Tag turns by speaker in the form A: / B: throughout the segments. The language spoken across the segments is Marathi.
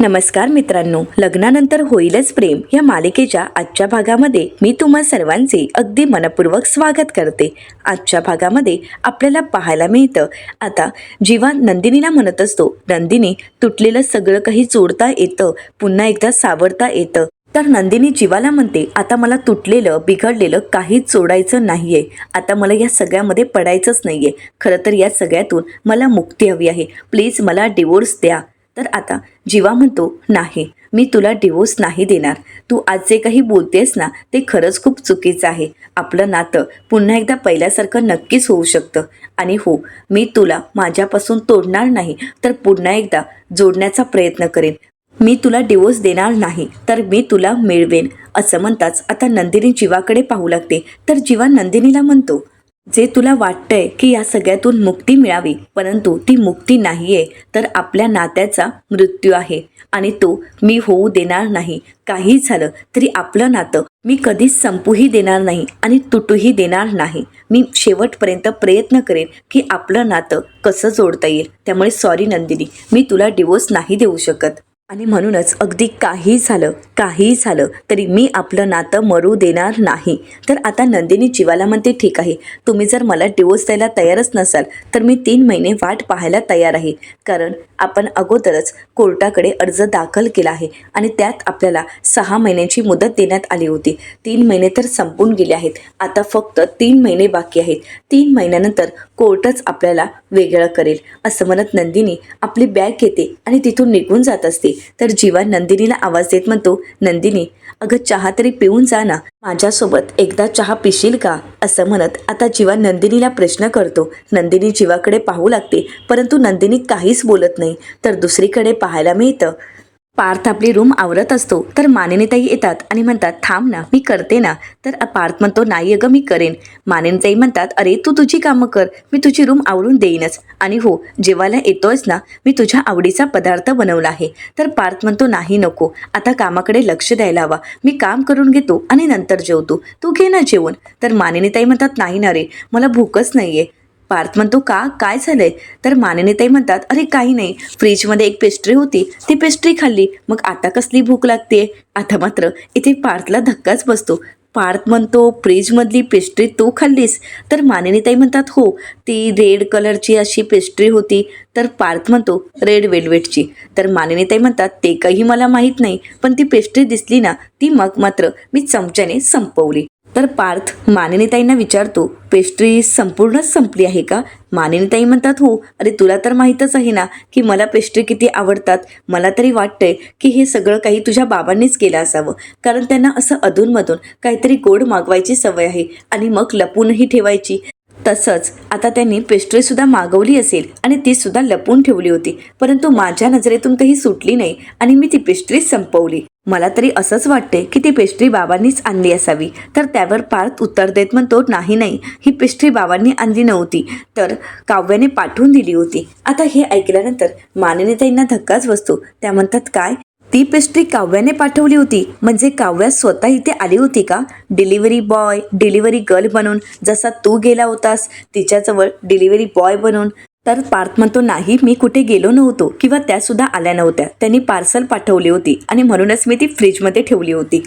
A: नमस्कार मित्रांनो, लग्नानंतर होईलच प्रेम या मालिकेच्या आजच्या भागामध्ये मी तुम्हा सर्वांचे अगदी मनपूर्वक स्वागत करते। आजच्या भागामध्ये आपल्याला पाहायला मिळतं, आता जीवा नंदिनीला म्हणत असतो, नंदिनी तुटलेलं सगळं काही जोडता येतं, पुन्हा एकदा सावरता येतं। तर नंदिनी जीवाला म्हणते, आता मला तुटलेलं बिघडलेलं काहीच जोडायचं नाहीये, आता मला या सगळ्यामध्ये पडायचंच नाहीये। खरं तर या सगळ्यातून मला मुक्ती हवी आहे, प्लीज मला डिवोर्स द्या। तर आता जीवा म्हणतो, नाही, मी तुला डिवोर्स नाही देणार। तू आज जे काही बोलतेस ना, ते खरंच खूप चुकीचं आहे। आपलं नातं पुन्हा एकदा पहिल्यासारखं नक्कीच होऊ शकतं। आणि हो, मी तुला माझ्यापासून तोडणार नाही, तर पुन्हा एकदा जोडण्याचा प्रयत्न करेन। मी तुला डिवोर्स देणार नाही, तर मी तुला मिळवेन। असं म्हणताच आता नंदिनी जीवाकडे पाहू लागते। तर जीवा नंदिनीला म्हणतो, जे तुला वाटतंय की या सगळ्यातून मुक्ती मिळावी, परंतु ती मुक्ती नाहीये, तर आपल्या नात्याचा मृत्यू आहे आणि तो मी होऊ देणार नाही। काही झालं तरी आपलं नातं मी कधीच संपूही देणार नाही आणि तुटूही देणार नाही। मी शेवटपर्यंत प्रयत्न करेन की आपलं नातं कसं जोडता येईल। त्यामुळे सॉरी नंदिनी, मी तुला डिवोर्स नाही देऊ शकत आणि म्हणूनच अगदी काही झालं तरी मी आपलं नातं मरू देणार नाही। तर आता नंदिनी जीवाला म्हणते, ठीक आहे, तुम्ही जर मला डिवोर्स द्यायला तयारच नसाल तर मी 3 महिने वाट पाहायला तयार आहे। कारण आपण अगोदरच कोर्टाकडे अर्ज दाखल केला आहे आणि त्यात आपल्याला 6 महिन्यांची मुदत देण्यात आली होती। 3 महिने तर संपून गेले आहेत, आता फक्त 3 महिने बाकी आहेत। 3 महिन्यानंतर कोर्टच आपल्याला वेगळं करेल। असं म्हणत नंदिनी आपली बॅग घेते आणि तिथून निघून जात असते। तर जीवा नंदिनीला आवाज देत म्हणतो, नंदिनी, अगं चहा तरी पिऊन जा ना, माझ्यासोबत एकदा चहा पिशील का? असं म्हणत आता जीवा नंदिनीला प्रश्न करतो। नंदिनी जीवाकडे पाहू लागते, परंतु नंदिनी काहीच बोलत नाही। तर दुसरीकडे पाहायला मिळतं, पार्थ आपली रूम आवरत असतो। तर मानिनीताई येतात आणि म्हणतात, थांब ना, मी करते ना। तर पार्थ म्हणतो, नाही अगं मी करेन। मानिनीताई म्हणतात, अरे तू तुझी कामं कर, मी तुझी रूम आवरून देईनच। आणि हो, जेवायला येतोयस ना, मी तुझ्या आवडीचा पदार्थ बनवला आहे। तर पार्थ म्हणतो, नाही नको, आता कामाकडे लक्ष द्यायला हवा, मी काम करून घेतो आणि नंतर जेवतो, तू घे ना जेवण। तर मानिनीताई म्हणतात, नाही ना रे, मला भूकच नाहीये। पार्थ म्हणतो, का, काय झालंय? तर मानिनीताई म्हणतात, अरे काही नाही, फ्रीजमध्ये एक पेस्ट्री होती, ती पेस्ट्री खाल्ली, मग आता कसली भूक लागते? आता मात्र इथे पार्थला धक्काच बसतो। पार्थ म्हणतो, फ्रीजमधली पेस्ट्री तू खाल्लीस? तर मानिनीताई म्हणतात, हो, ती रेड कलरची अशी पेस्ट्री होती। तर पार्थ म्हणतो, रेड वेल्वेटची। तर मानिनीताई म्हणतात, ते काही मला माहीत नाही, पण ती पेस्ट्री दिसली ना, ती मग मात्र मी चमच्याने संपवली। तर पार्थ मानिनीताईंना विचारतो, पेस्ट्री संपूर्णच संपली आहे का? मानिनीताई म्हणतात, हो, अरे तुला तर माहीतच आहे ना की मला पेस्ट्री किती आवडतात। मला तरी वाटतंय की हे सगळं काही तुझ्या बाबांनीच केलं असावं, कारण त्यांना असं अधूनमधून काहीतरी गोड मागवायची सवय आहे आणि मग लपूनही ठेवायची। तसंच आता त्यांनी पेस्ट्रीसुद्धा मागवली असेल आणि ती सुद्धा लपून ठेवली होती, परंतु माझ्या नजरेतून काही सुटली नाही आणि मी ती पेस्ट्री संपवली। मला तरी असंच वाटते की ती पेस्ट्री बाबांनीच आणली असावी। तर त्यावर पार्थ उत्तर देत म्हणतो, नाही नाही, ही पेस्ट्री बाबांनी आणली नव्हती, तर काव्याने पाठवून दिली होती। आता हे ऐकल्यानंतर मानिनीताईंना धक्काच बसतो। त्या म्हणतात, काय, ती पेस्ट्री काव्याने पाठवली होती? म्हणजे काव्या स्वतः इथे आली होती का? डिलिव्हरी बॉय, डिलिव्हरी गर्ल बनून, जसा तू गेला होतास तिच्याजवळ डिलिव्हरी बॉय बनून? तर पार्थ म्हणतो, नाही, मी कुठे गेलो नव्हतो किंवा त्या सुद्धा आल्या नव्हत्या, त्यांनी पार्सल पाठवली होती आणि म्हणूनच मी ती फ्रीजमध्ये ठेवली होती।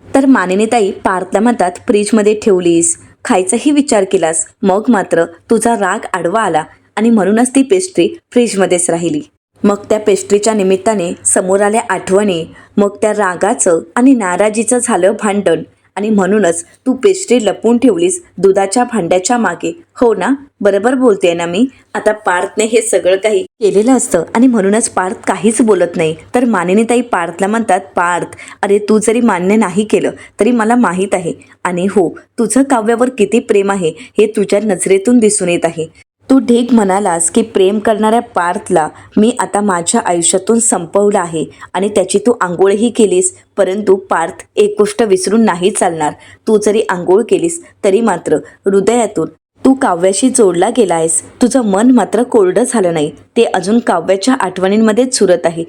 A: तर मानिनीताई पार्थला म्हणतात, फ्रीजमध्ये ठेवलीस, खायचाही विचार केलास, मग मात्र तुझा राग आडवा आला आणि म्हणूनच ती पेस्ट्री फ्रीजमध्येच राहिली। मग त्या पेस्ट्रीच्या निमित्ताने समोर आल्या आठवणी, मग त्या रागाचं आणि नाराजीचं झालं भांडण आणि म्हणूनच तू पेस्ट्री लपून ठेवलीस दुधाच्या भांड्याच्या मागे, हो ना? बरोबर बोलते ना मी? आता पार्थने हे सगळं काही केलेलं असतं आणि म्हणूनच पार्थ काहीच बोलत नाही। तर मानिनीताई पार्थला म्हणतात, पार्थ, अरे तू जरी मान्य नाही केलं तरी मला माहीत आहे, आणि हो, तुझं काव्यावर किती प्रेम आहे हे तुझ्या नजरेतून दिसून येत आहे। तू ढीग म्हणालास की प्रेम करणाऱ्या पार्थला मी आता माझ्या आयुष्यातून संपवलं आहे आणि त्याची तू आंघोळही केलीस, परंतु पार्थ, एक गोष्ट विसरून नाही चालणार, तू जरी आंघोळ केलीस तरी मात्र हृदयातून तू काव्याशी जोडला गेला आहेस। तुझं मन मात्र कोरडं झालं नाही, ते अजून काव्याच्या आठवणींमध्येच झुरत आहे।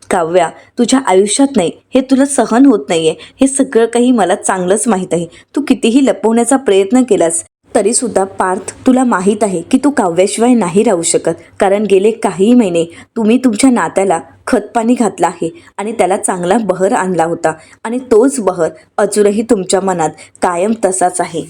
A: काव्या तुझ्या आयुष्यात नाही हे तुला सहन होत नाहीये, हे सगळं काही मला चांगलंच माहीत आहे। तू कितीही लपवण्याचा प्रयत्न केलास तरीसुद्धा पार्थ, तुला माहीत आहे की तू काव्याशिवाय नाही राहू शकत, कारण गेले काही महिने तुम्ही तुमच्या नात्याला खतपाणी घातलं आहे आणि त्याला चांगला बहर आणला होता आणि तोच बहर अजूनही तुमच्या मनात कायम तसाच आहे.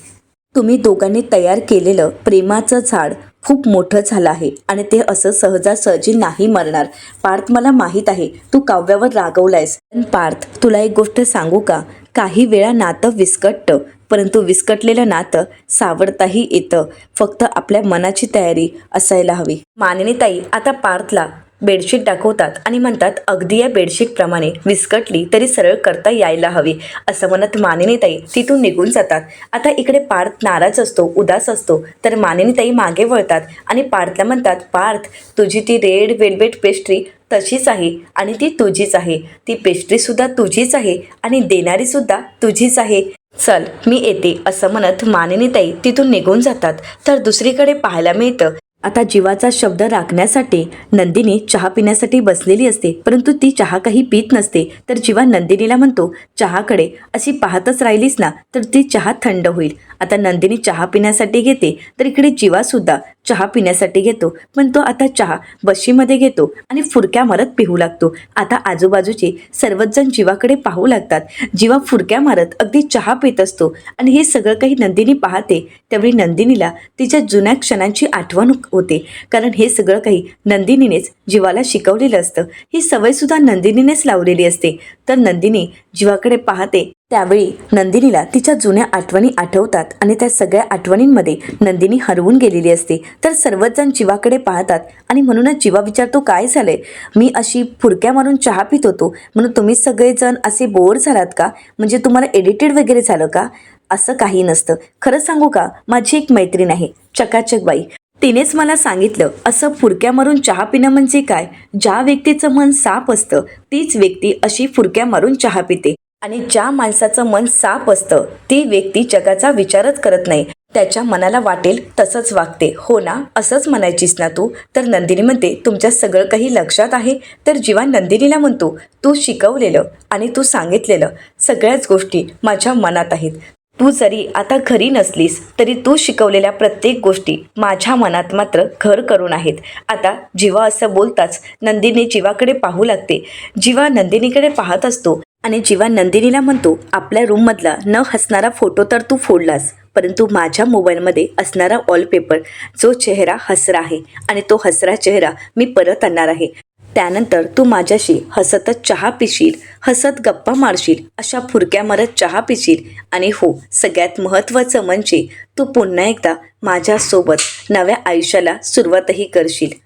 A: तुम्ही दोघांनी तयार केलेलं प्रेमाचं झाड खूप मोठं झालं आहे आणि ते असं सहजासहजी नाही मरणार. पार्थ, मला माहीत आहे तू काव्यावर रागवलायस, पण पार्थ, तुला एक गोष्ट सांगू का? काही वेळा नातं विस्कटतं, परंतु विस्कटलेलं नातं सावरताही येतं. फक्त आपल्या मनाची तयारी असायला हवी. मानिनीताई आता पार्थला बेडशीट दाखवतात आणि म्हणतात, अगदी या बेडशीटप्रमाणे विस्कटली तरी सरळ करता यायला हवी. असं म्हणत मानिनीताई तिथून निघून जातात. आता इकडे पार्थ नाराज असतो, उदास असतो, तर मानिनीताई मागे वळतात आणि पार्थला म्हणतात, पार्थ, तुझी ती रेड वेल्वेट पेस्ट्री तशीच आहे आणि ती तुझीच आहे. ती पेस्ट्रीसुद्धा तुझीच आहे आणि देणारीसुद्धा तुझीच आहे. चल मी येते. असं म्हणत मानिनीताई तिथून निघून जातात. तर दुसरीकडे पाहायला मिळतं, आता जीवाचा शब्द राखण्यासाठी नंदिनी चहा पिण्यासाठी बसलेली असते, परंतु ती चहा काही पित नसते. तर जीवा नंदिनीला म्हणतो, चहाकडे अशी पाहतच राहिलीस ना तर ती चहा थंड होईल. आता नंदिनी चहा पिण्यासाठी घेते, तर इकडे जीवासुद्धा चहा पिण्यासाठी घेतो, पण तो आता चहा बशीमध्ये घेतो आणि फुरक्या मारत पिहू लागतो. आता आजूबाजूचे सर्वच जण जीवाकडे पाहू लागतात. जीवा फुरक्या मारत अगदी चहा पित असतो आणि हे सगळं काही नंदिनी पाहते. त्यावेळी नंदिनीला तिच्या जुन्या क्षणांची आठवण होते, कारण हे सगळं काही नंदिनीनेच जीवाला शिकवलेलं असतं. ही सवयसुद्धा नंदिनीनेच लावलेली असते. तर नंदिनी जीवाकडे पाहते, त्यावेळी नंदिनीला तिच्या जुन्या आठवणी आठवतात आणि त्या सगळ्या आठवणींमध्ये नंदिनी हरवून गेलेली असते. तर सर्वच जण जीवाकडे पाहतात आणि म्हणूनच जीवा विचारतो, काय झालंय? मी अशी फुरक्या मारून चहा पित होतो म्हणून तुम्ही सगळेजण असे बोर झालात का? म्हणजे तुम्हाला एडिटेड वगैरे झालं का? असं काही नसतं. खरं सांगू का, माझी एक मैत्रीण आहे चकाचक बाई, तिनेच मला सांगितलं, असं फुरक्या मारून चहा पिणं म्हणजे काय? ज्या व्यक्तीचं मन साफ असतं तीच व्यक्ती अशी फुरक्या मारून चहा पिते आणि ज्या माणसाचं मन साफ असतं ती व्यक्ती जगाचा विचारच करत नाही, त्याच्या मनाला वाटेल तसंच वागते. हो ना, असंच म्हणायचीस ना तू? तर नंदिनी म्हणते, तुमच्या सगळं काही लक्षात आहे? तर जीवा नंदिनीला म्हणतो, तू शिकवलेलं आणि तू सांगितलेलं सगळ्याच गोष्टी माझ्या मनात आहेत. तू जरी आता घरी नसलीस तरी तू शिकवलेल्या प्रत्येक गोष्टी माझ्या मनात मात्र घर करून आहेत. आता जीवा असं बोलताच नंदिनी जीवाकडे पाहू लागते. जीवा नंदिनीकडे पाहत असतो आणि जीवा नंदिनीला म्हणतो, आपल्या रूममधला न हसणारा फोटो तर तू फोडलास, परंतु माझ्या मोबाईलमध्ये असणारा वॉलपेपर, जो चेहरा हसरा आहे आणि तो हसरा चेहरा मी परत आणणार आहे. त्यानंतर तू माझ्याशी हसतच चहा पिशील, हसत गप्पा मारशील, अशा फुरक्या मारत चहा पिशील आणि हो, सगळ्यात महत्त्वाचं म्हणजे तू पुन्हा एकदा माझ्यासोबत नव्या आयुष्याला सुरुवातही करशील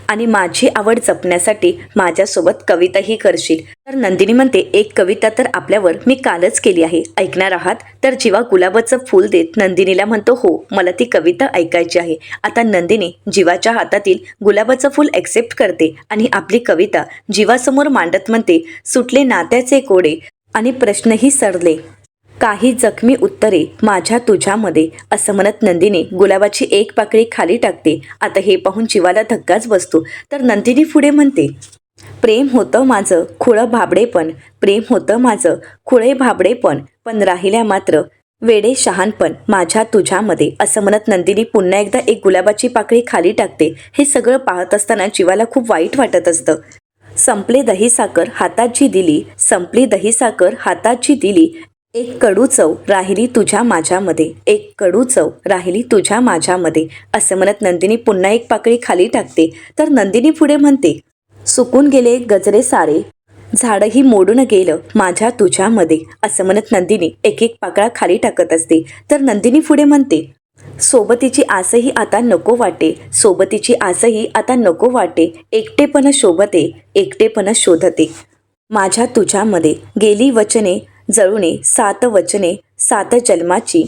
A: आणि माझी आवड जपण्यासाठी माझ्यासोबत कविताही करशील. तर नंदिनी म्हणते, एक कविता तर आपल्यावर मी कालच केली आहे, ऐकणार आहात? तर जीवा गुलाबाचं फूल देत नंदिनीला म्हणतो, हो, मला ती कविता ऐकायची आहे. आता नंदिनी जीवाच्या हातातील गुलाबाचं फूल ॲक्सेप्ट करते आणि आपली कविता जीवासमोर मांडत म्हणते, सुटले नात्याचे कोडे आणि प्रश्नही सरले, काही जखमी उत्तरे माझ्या तुझ्यामध्ये. असं म्हणत नंदिनी गुलाबाची एक पाकळी खाली टाकते. आता हे पाहून जीवाला धक्काच बसतो. तर नंदिनी पुढे म्हणते, प्रेम होतं माझं खुळं भाबडेपण, प्रेम होतं माझं खुळे भाबडेपण, पण राहिल्या मात्र वेडे शहाणपण माझ्या तुझ्यामध्ये. असं म्हणत नंदिनी पुन्हा एकदा एक गुलाबाची पाकळी खाली टाकते. हे सगळं पाहत असताना जीवाला खूप वाईट वाटत असतं. संपले दही साखर हातात जी दिली, संपली दही साखर हातात जी दिली, एक कडू चव राहिली तुझ्या माझ्यामध्ये, एक कडू चव राहिली तुझ्या माझ्यामध्ये. असं म्हणत नंदिनी पुन्हा एक पाकळी खाली टाकते. तर नंदिनी पुढे म्हणते, सुकून गेले गजरे सारे, झाडही मोडून गेलं माझ्या तुझ्यामध्ये. असं म्हणत नंदिनी एक एक पाकळा खाली टाकत असते. तर नंदिनी पुढे म्हणते, सोबतीची आसही आता नको वाटे, सोबतीची आसही आता नको वाटे, एकटेपण शोभते, एकटेपण शोधते माझ्या तुझ्यामध्ये. गेली वचने जळुने 7 वचने 7 जन्माची,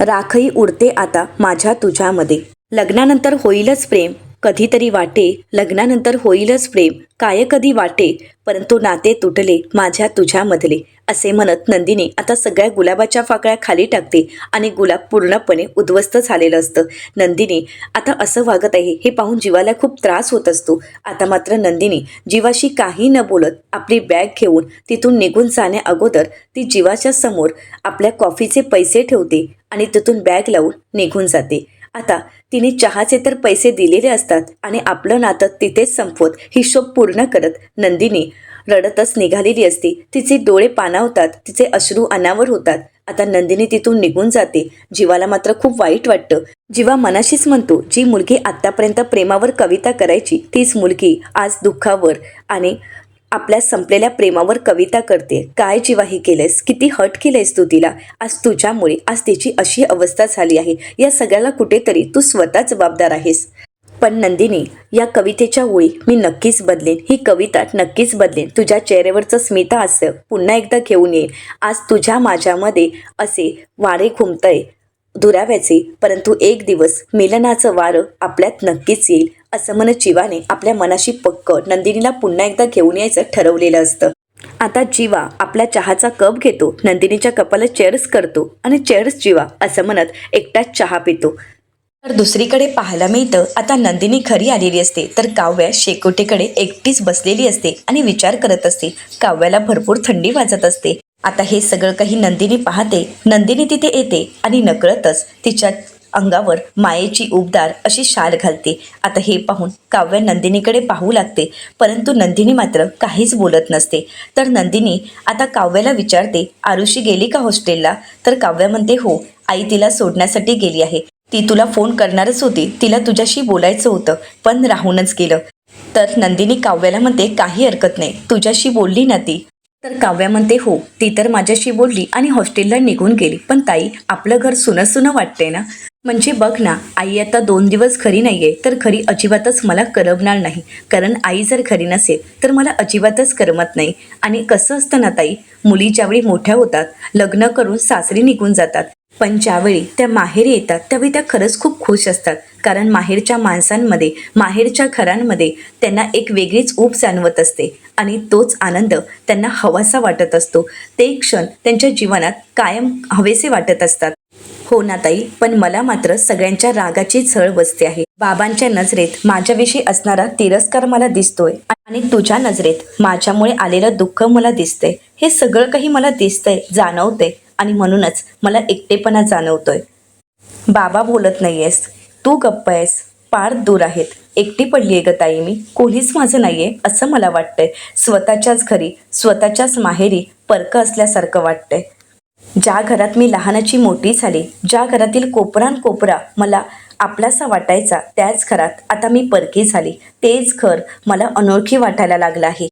A: राखही उडते आता माझ्या तुझ्यामध्ये. लग्नानंतर होईलच प्रेम, कधीतरी वाटे लग्नानंतर होईलच प्रेम, काय कधी वाटे परंतु नाते तुटले माझ्या तुझ्यामधले, असे म्हणत नंदिनी आता सगळ्या गुलाबाच्या फाकळ्या खाली टाकते आणि गुलाब पूर्णपणे उद्ध्वस्त झालेलं असतं. नंदिनी आता असं वागत आहे हे पाहून जीवाला खूप त्रास होत असतो. आता मात्र नंदिनी जीवाशी काही न बोलत आपली बॅग घेऊन तिथून निघून जाण्या अगोदर ती जीवाच्या समोर आपल्या कॉफीचे पैसे ठेवते आणि तिथून बॅग लावून निघून जाते. आता तिने चहाचे तर पैसे दिलेले असतात आणि आपलं नातं तिथेच संपवत हिशोब पूर्ण करत नंदिनी रडतच निघालेली असते. तिचे डोळे पाणावतात, तिचे अश्रू अनावर होतात. आता नंदिनी तिथून निघून जाते. जीवाला मात्र खूप वाईट वाटतं. जीवा मनाशीच म्हणतो, जी मुलगी आत्तापर्यंत प्रेमावर कविता करायची तीच मुलगी आज दुःखावर आणि आपल्या संपलेल्या प्रेमावर कविता करते. काय जीवा हे केलंयस, किती हट केलंयस तू तिला. आज तुझ्यामुळे आज तिची अशी अवस्था झाली आहे. या सगळ्याला कुठेतरी तू स्वतः जबाबदार आहेस. पण नंदिनी, या कवितेच्या ओळी मी नक्कीच बदलेन, ही कविता नक्कीच बदलेन. तुझ्या चेहऱ्यावरचं स्मितहास्य पुन्हा एकदा घेऊन येईन. आज तुझ्या माझ्यामध्ये असे वारे घुमतय दुराव्याचे, परंतु एक दिवस मिलनाचं वारं आपल्यात नक्कीच येईल, असं म्हणत जीवाने आपल्या मनाशी पक्क नंदिनीला पुन्हा एकदा घेऊन यायचं ठरवलेलं असतं. आता जीवा आपला चहाचा कप घेतो, नंदिनीच्या कपाला चेअर्स करतो आणि चेअर्स जीवा असं म्हणत एकटाच चहा पितो. तर दुसरीकडे पाहायला मिळतं आता नंदिनी घरी आलेली असते तर काव्या शेकोटीकडे एकटीच बसलेली असते आणि विचार करत असते. काव्याला भरपूर थंडी वाजत असते. आता हे सगळं काही नंदिनी पाहते. नंदिनी तिथे येते आणि नकळतच तिच्या अंगावर मायेची उबदार अशी शाल घालते. आता हे पाहून काव्या नंदिनीकडे पाहू लागते, परंतु नंदिनी मात्र काहीच बोलत नसते. तर नंदिनी आता काव्याला विचारते, आरुषी गेली का हॉस्टेलला? तर काव्या म्हणते, हो आई तिला सोडण्यासाठी गेली आहे. ती तुला फोन करणारच होती, तिला तुझ्याशी बोलायचं होतं पण राहूनच गेलं. तर नंदिनी काव्याला म्हणते, काही हरकत नाही, तुझ्याशी बोलली ना ती? तर काव्या म्हणते, हो ती तर माझ्याशी बोलली आणि हॉस्टेलला निघून गेली, पण ताई आपलं घर सुनं सुनं वाटते ना. म्हणजे बघ ना, आई आता 2 दिवस घरी नाहीये तर घरी अजिबातच मला करमणार नाही, कारण आई जर घरी नसेल तर मला अजिबातच करमत नाही. आणि कसं असतं ना ताई, मुली ज्यावेळी मोठ्या होतात लग्न करून सासरी निघून जातात, पण ज्यावेळी त्या माहेरी येतात त्यावेळी त्या खरंच खूप खुश असतात, कारण माहेरच्या माणसांमध्ये माहेरच्या घरांमध्ये त्यांना एक वेगळीच ऊब जाणवत असते आणि तोच आनंद त्यांना हवासा वाटत असतो. ते क्षण त्यांच्या जीवनात कायम हवेसे वाटत असतात. हो ना ताई, पण मला मात्र सगळ्यांच्या रागाची झळ बसते आहे. बाबांच्या नजरेत माझ्याविषयी असणारा तिरस्कार मला दिसतोय आणि तुझ्या नजरेत माझ्यामुळे आलेलं दुःख मला दिसतंय. हे सगळं काही मला दिसतंय, जाणवतंय आणि म्हणूनच मला एकटेपणा जाणवतोय. बाबा बोलत नाहीयेस, तू गप्प आहेस, पार दूर आहेत. एकटी पडलीये ग ताई मी, कोणीच माझं नाहीये असं मला वाटतंय. स्वतःच्याच घरी स्वतःच्याच माहेरी परकं असल्यासारखं वाटतंय. ज्या घरात मी लहानाची मोठी झाली, ज्या घरातील कोपरान कोपरा मला आपलासा वाटायचा, त्याच घरात आता मी परकी झाली. तेच घर मला अनोळखी वाटायला लागलं आहे.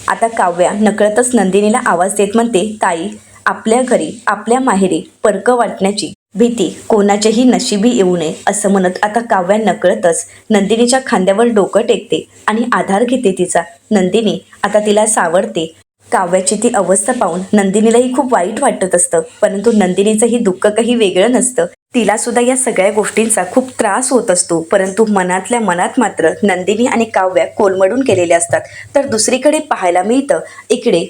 A: आता काव्या नकळतच नंदिनीला आवाज देत म्हणते, ताई आपल्या घरी आपल्या माहेरी परकं वाटण्याची भीती कोणाच्याही नशिबी येऊ नये, असं म्हणत आता काव्या नकळतच नंदिनीच्या खांद्यावर डोकं टेकते आणि आधार घेते तिचा. नंदिनी आता तिला सावरते. काव्याची ती अवस्था पाहून नंदिनीलाही खूप वाईट वाटत असतं, परंतु नंदिनीचंही दुःख काही वेगळं नसतं. तिला सुद्धा या सगळ्या गोष्टींचा खूप त्रास होत असतो, परंतु मनातल्या मनात मात्र नंदिनी आणि काव्या कोलमडून गेलेले असतात. तर दुसरीकडे पाहायला मिळतं, इकडे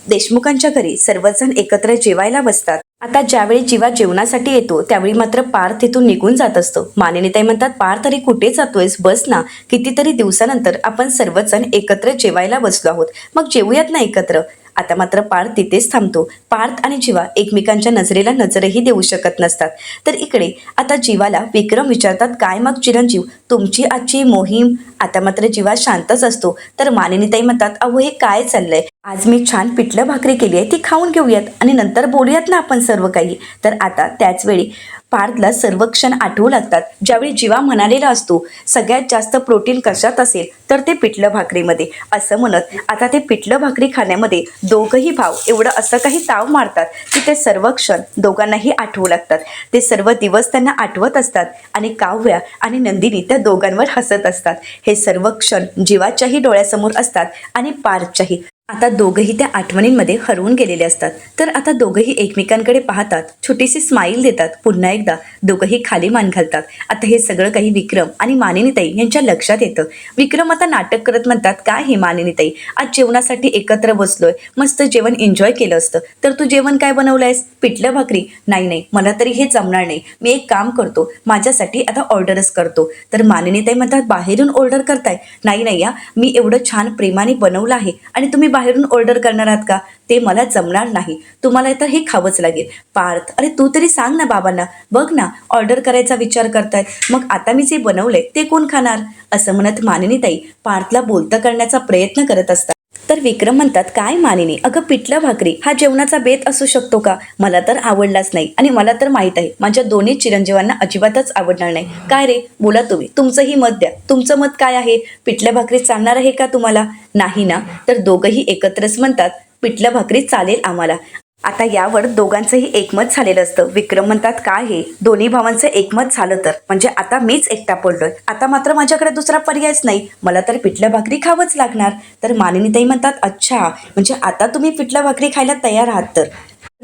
A: देशमुखांच्या घरी सर्वजण एकत्र जेवायला बसतात. आता ज्यावेळी जीवा जेवणासाठी येतो त्यावेळी मात्र पार्थ तिथून निघून जात असतो. मानिनीताई म्हणतात, पार्थ तरी कुठे जातोयस, बस ना, कितीतरी दिवसानंतर आपण सर्वजण एकत्र जेवायला बसलो आहोत, मग जेवूयात ना एकत्र. आता मात्र पार्थ तिथेच थांबतो. पार्थ आणि जीवा एकमेकांच्या नजरेला नजरही देऊ शकत नसतात. तर इकडे आता जीवाला विक्रम विचारतात, काय मग चिरंजीव तुमची आजची मोहीम? आता मात्र जीवा शांतच असतो. तर मानिनीताई म्हणतात, अहो हे काय चाललंय, आज मी छान पिठलं भाकरी केली आहे, ती खाऊन घेऊयात आणि नंतर बोलूयात ना आपण सर्व काही. तर आता त्याच वेळी पार्थला सर्व क्षण आठवू लागतात, ज्यावेळी जीवा म्हणालेला असतो सगळ्यात जास्त प्रोटीन कशात असेल तर ते पिठलं भाकरीमध्ये, असं म्हणत आता ते पिठलं भाकरी खाण्यामध्ये दोघंही भाव एवढं असं काही ताव मारतात की ते सर्व क्षण दोघांनाही आठवू लागतात. ते सर्व दिवस त्यांना आठवत असतात आणि काव्या आणि नंदिनी त्या दोघांवर हसत असतात. हे सर्व क्षण जीवाच्याही डोळ्यासमोर असतात आणि पार्थच्याही. आता दोघंही त्या आठवणींमध्ये हरवून गेलेले असतात. तर आता दोघंही एकमेकांकडे पाहतात, छोटीशी स्माईल देतात, पुन्हा एकदा दोघंही खाली मान घालतात. आता हे सगळं काही विक्रम आणि मानिनीताई यांच्या लक्षात येतं. विक्रम आता नाटक करत म्हणतात, काय हे मानिनीताई, आज जेवणासाठी एकत्र बसलोय, मस्त जेवण एन्जॉय केलं असतं, तर तू जेवण काय बनवलंयस? पिठलं भाकरी? नाही, मला तरी हे जमणार नाही. मी एक काम करतो, माझ्यासाठी आता ऑर्डरच करतो. तर मानिनीताई म्हणतात, बाहेरून ऑर्डर करताय? नाही या, मी एवढं छान प्रेमाने बनवलं आहे आणि तुम्ही बाहेरून ऑर्डर करणार आहात का? ते मला जमणार नाही. तुम्हाला तर हे खावंच लागेल. पार्थ, अरे तू तरी सांग ना बाबांना, बघ ना ऑर्डर करायचा विचार करतायत, मग आता मी जे बनवलंय ते कोण खाणार? असं म्हणत मानिनीताई पार्थला बोलतं करण्याचा प्रयत्न करत असतात. तर विक्रम म्हणतात, काय मानिनी, अगं पिठलं भाकरी हा जेवणाचा बेत असू शकतो का? मला तर आवडलाच नाही आणि मला तर माहीत आहे माझ्या दोन्ही चिरंजीवांना अजिबातच आवडणार नाही. काय रे, बोला तुम्ही, तुमचंही मत द्या. तुमचं मत काय आहे? पिठलं भाकरी चालणार आहे का तुम्हाला? नाही ना? तर दोघंही एकत्रच म्हणतात, पिठलं भाकरी चालेल आम्हाला. आता यावर दोघांचंही एकमत झालेलं असतं. विक्रम म्हणतात, काय हे, दोन्ही भावांचं एकमत झालं तर म्हणजे आता मीच एकटा पडलोय. आता मात्र माझ्याकडे दुसरा पर्यायच नाही, मला तर पिठलं भाकरी खावंच लागणार. तर मानिनीताई म्हणतात, अच्छा, म्हणजे आता तुम्ही पिठलं भाकरी खायला तयार आहात? तर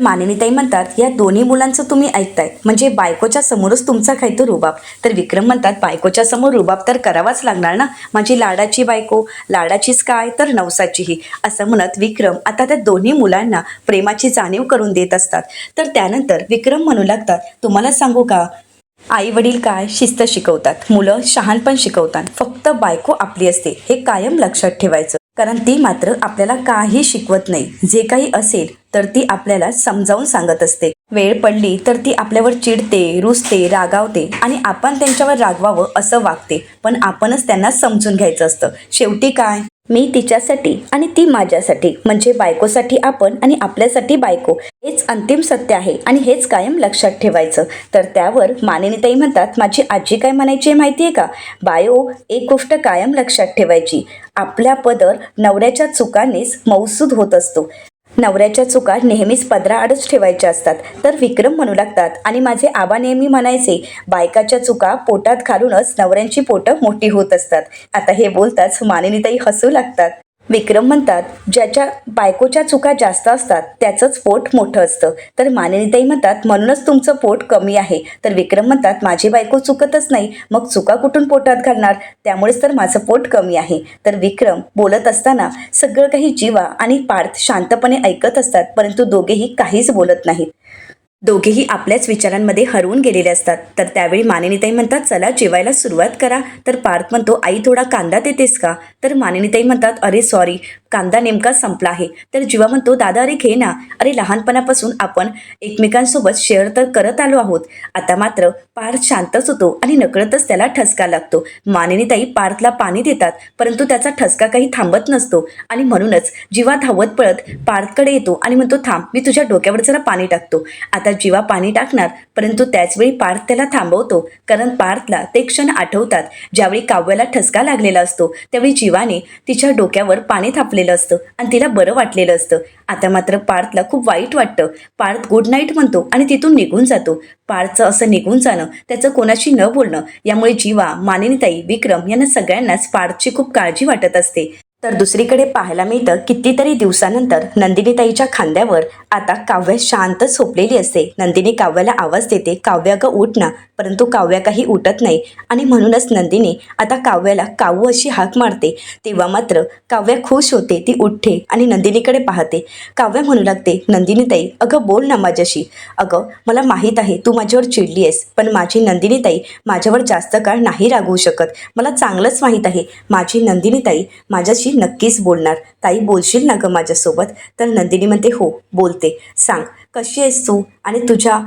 A: मानिनीताई म्हणतात, या दोन्ही मुलांचं तुम्ही ऐकताय म्हणजे बायकोच्या समोरच तुमचा खायतो रुबाब. तर विक्रम म्हणतात, बायकोच्या समोर रुबाब तर करावाच लागणार ना, माझी लाडाची बायको, लाडाचीच काय तर नवसाचीही. असं म्हणत विक्रम आता त्या दोन्ही मुलांना प्रेमाची जाणीव करून देत असतात. तर त्यानंतर विक्रम म्हणू लागतात, तुम्हाला सांगू का, आई वडील काय शिस्त शिकवतात, मुलं शहाणपण शिकवतात, फक्त बायको आपली असते हे कायम लक्षात ठेवायचं. कारण ती मात्र आपल्याला काही शिकवत नाही. जे काही असेल तर ती आपल्याला समजावून सांगत असते. वेळ पडली तर ती आपल्यावर चिडते, रुसते, रागावते आणि आपण त्यांच्यावर रागवावं असं वागते. पण आपणच त्यांना समजून घ्यायचं असतं. शेवटी काय, मी तिच्यासाठी आणि ती माझ्यासाठी, म्हणजे बायकोसाठी आपण आणि आपल्यासाठी बायको, हेच अंतिम सत्य आहे आणि हेच कायम लक्षात ठेवायचं. तर त्यावर मानिनीताई म्हणतात, माझी आजी काय म्हणायची माहितीये का, बायो, एक गोष्ट कायम लक्षात ठेवायची, आपल्या पदर नवऱ्याच्या चुकानेच मौसूद होत असतो. नवऱ्याच्या चुका नेहमीच पदराआडच ठेवायच्या असतात. तर विक्रम म्हणू लागतात, आणि माझे आबा नेहमी म्हणायचे, बायकाच्या चुका पोटात घालूनच नवऱ्यांची पोटं मोठी होत असतात. आता हे बोलताच मानिनीताई हसू लागतात. विक्रम म्हणतात, ज्याच्या बायकोच्या चुका जास्त असतात त्याचंच पोट मोठं असतं. तर मानिनीताई म्हणतात, म्हणूनच तुमचं पोट कमी आहे. तर विक्रम म्हणतात, माझी बायको चुकतच नाही, मग चुका कुठून पोटात घालणार, त्यामुळेच तर माझं पोट कमी आहे. तर विक्रम बोलत असताना सगळं काही जीवा आणि पार्थ शांतपणे ऐकत असतात, परंतु दोघेही काहीच बोलत नाहीत. दोघेही आपल्याच विचारांमध्ये हरवून गेलेले असतात. तर त्यावेळी मानिनीताई म्हणतात, चला जेवायला सुरुवात करा. तर पार्थ म्हणतो, आई थोडा कांदा देतेस का? तर मानिनीताई म्हणतात, अरे सॉरी, कांदा नेमका संपला आहे. तर जीवा म्हणतो, दादा अरे घे ना, अरे लहानपणापासून आपण एकमेकांसोबत शेअर तर करत आलो आहोत. आता मात्र पार्थ शांतच होतो आणि नकळतच त्याला ठसका लागतो. मानिनीताई पार्थला पाणी देतात, परंतु त्याचा ठसका काही थांबत नसतो आणि म्हणूनच जीवा धावत पळत पार्थकडे येतो आणि म्हणतो, थांब, मी तुझ्या डोक्यावर जरा पाणी टाकतो. आता जीवा पाणी टाकणार, परंतु त्याचवेळी पार्थ त्याला थांबवतो, कारण पार्थला ते क्षण आठवतात ज्यावेळी काव्याला ठसका लागलेला असतो. त्यावेळी जीवाने तिच्या डोक्यावर पाणी थापलेलं असतं आणि तिला बरं वाटलेलं असतं. आता मात्र पार्थला खूप वाईट वाटतं. पार्थ गुड नाईट म्हणतो आणि तिथून निघून जातो. पार्थचं असं निघून जाणं, त्याचं कोणाशी न बोलणं, यामुळे जीवा, मानिनीताई, विक्रम यांना सगळ्यांनाच पार्थची खूप काळजी वाटत असते. तर दुसरीकडे पाहायला मिळतं, कितीतरी दिवसानंतर नंदिनीताईच्या खांद्यावर आता काव्या शांत झोपलेली असते. नंदिनी काव्याला आवाज देते, काव्या ग उठ ना, परंतु काव्या काही उठत नाही आणि म्हणूनच नंदिनी आता काव्याला कावू अशी हाक मारते. तेव्हा मात्र काव्या खुश होते, ती उठते आणि नंदिनीकडे पाहते. काव्या म्हणू लागते, नंदिनीताई अगं बोल ना माझ्याशी. अगं मला माहीत आहे तू माझ्यावर चिडली आहेस, पण माझी नंदिनीताई माझ्यावर जास्त काळ नाही रागवू शकत. मला चांगलंच माहीत आहे माझी नंदिनीताई माझ्याशी नक्कीच बोलणार. ताई बोलशील ना गं माझ्यासोबत? तर नंदिनी म्हणते, हो बोलते, सांग कशी आहेस तू आणि तुझ्या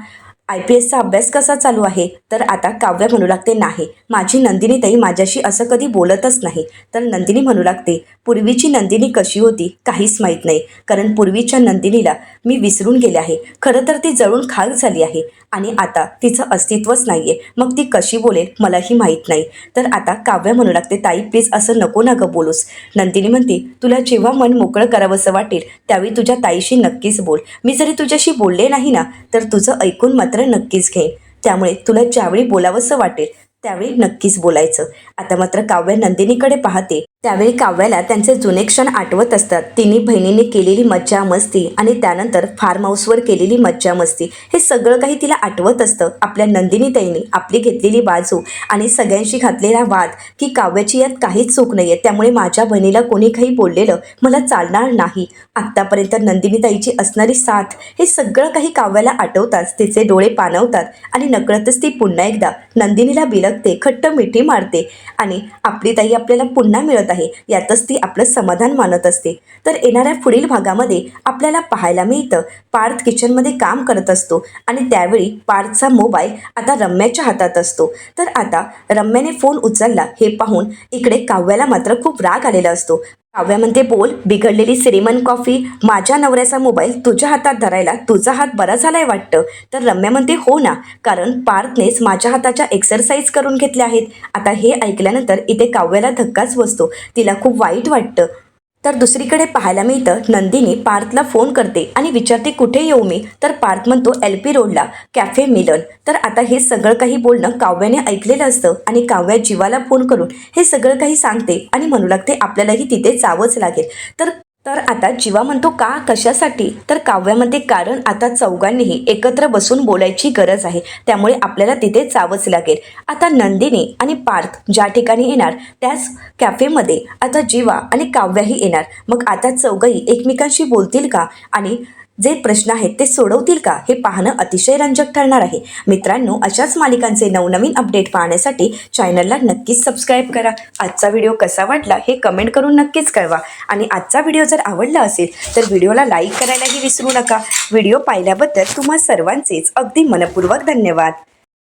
A: IPSचा अभ्यास कसा चालू आहे? तर आता काव्या म्हणू लागते, नाही, माझी नंदिनीताई माझ्याशी असं कधी बोलतच नाही. तर नंदिनी म्हणू लागते, पूर्वीची नंदिनी कशी होती काहीच माहीत नाही, कारण पूर्वीच्या नंदिनीला मी विसरून गेले आहे. खरं तर ती जळून खाक झाली आहे आणि आता तिचं अस्तित्वच नाही आहे. मग ती कशी बोलेल मलाही माहीत नाही. तर आता काव्या म्हणू लागते, ताई प्लीज असं नको ना गं बोलूस. नंदिनी म्हणते, तुला जेव्हा मन मोकळं करावंसं वाटेल त्यावेळी तुझ्या ताईशी नक्कीच बोल. मी जरी तुझ्याशी बोलले नाही ना, तर तुझं ऐकून मात्र नक्कीच घेईन. त्यामुळे तुला ज्यावेळी बोलावंसं वाटेल त्यावेळी नक्कीच बोलायचं. आता मात्र काव्या नंदिनीकडे पाहते त्यावेळी काव्याला त्यांचे जुने क्षण आठवत असतात. तिन्ही बहिणींनी केलेली मज्जा मस्ती आणि त्यानंतर फार्म हाऊसवर केलेली मज्जा मस्ती हे सगळं काही तिला आठवत असतं. आपल्या नंदिनी ताईंनी आपली घेतलेली बाजू आणि सगळ्यांशी घातलेला वाद की काव्याची यात काहीच चूक नाही आहे, त्यामुळे माझ्या बहिणीला कोणी काही बोललेलं मला चालणार नाही. आत्तापर्यंत नंदिनी ताईची असणारी साथ हे सगळं काही काव्याला आठवताच तिचे डोळे पाणवतात आणि नकळतच ती पुन्हा एकदा नंदिनीला बिलगते, खट्ट मिठी मारते आणि आपली ताई आपल्याला पुन्हा मिळत आहे यातच ती आपलं समाधान मानत असते. तर येणाऱ्या पुढील भागामध्ये आपल्याला पाहायला मिळतं पार्थ किचनमध्ये काम करत असतो आणि त्यावेळी पार्थचा मोबाईल आता रम्याच्या हातात असतो. तर आता रम्याने फोन उचलला हे पाहून इकडे काव्याला मात्र खूप राग आलेला असतो. काव्या म्हणते, बोल, बिघडलेली सिनेमन कॉफी, माझ्या नवऱ्याचा मोबाईल तुझ्या हातात धरायला तुझा हात बरा झालाय वाटतं. तर रम्या म्हणते, हो ना, कारण पार्थनेच माझ्या हाताच्या एक्सरसाइज करून घेतल्या आहेत. आता हे ऐकल्यानंतर इथे काव्याला धक्काच बसतो, तिला खूप वाईट वाटतं. तर दुसरीकडे पाहायला मिळतं नंदिनी पार्थला फोन करते आणि विचारते, कुठे येऊ मी? तर पार्थ म्हणतो, LP रोडला कॅफे मिलन. तर आता हे सगळं काही बोलणं काव्याने ऐकलेलं असतं आणि काव्या जीवाला फोन करून हे सगळं काही सांगते आणि म्हणू लागते आपल्यालाही तिथे जावंच लागेल. तर तर आता जीवा म्हणतो, का, कशासाठी? तर काव्यामध्ये कारण आता चौघांनीही एकत्र बसून बोलायची गरज आहे, त्यामुळे आपल्याला तिथे जावंच लागेल. आता नंदिनी आणि पार्थ ज्या ठिकाणी येणार त्याच कॅफेमध्ये आता जीवा आणि काव्याही येणार. मग आता चौघही एकमेकांशी बोलतील का आणि जे प्रश्न आहेत ते सोडवतील का हे पाहणं अतिशय रंजक ठरणार आहे. मित्रांनो, अशाच मालिकांचे नवनवीन अपडेट पाहण्यासाठी चॅनलला नक्कीच सबस्क्राईब करा. आजचा व्हिडिओ कसा वाटला हे कमेंट करून नक्कीच कळवा आणि आजचा व्हिडिओ जर आवडला असेल तर व्हिडिओला लाईक करायलाही विसरू नका. व्हिडिओ पाहिल्याबद्दल तुम्हा सर्वांचेच अगदी मनपूर्वक धन्यवाद.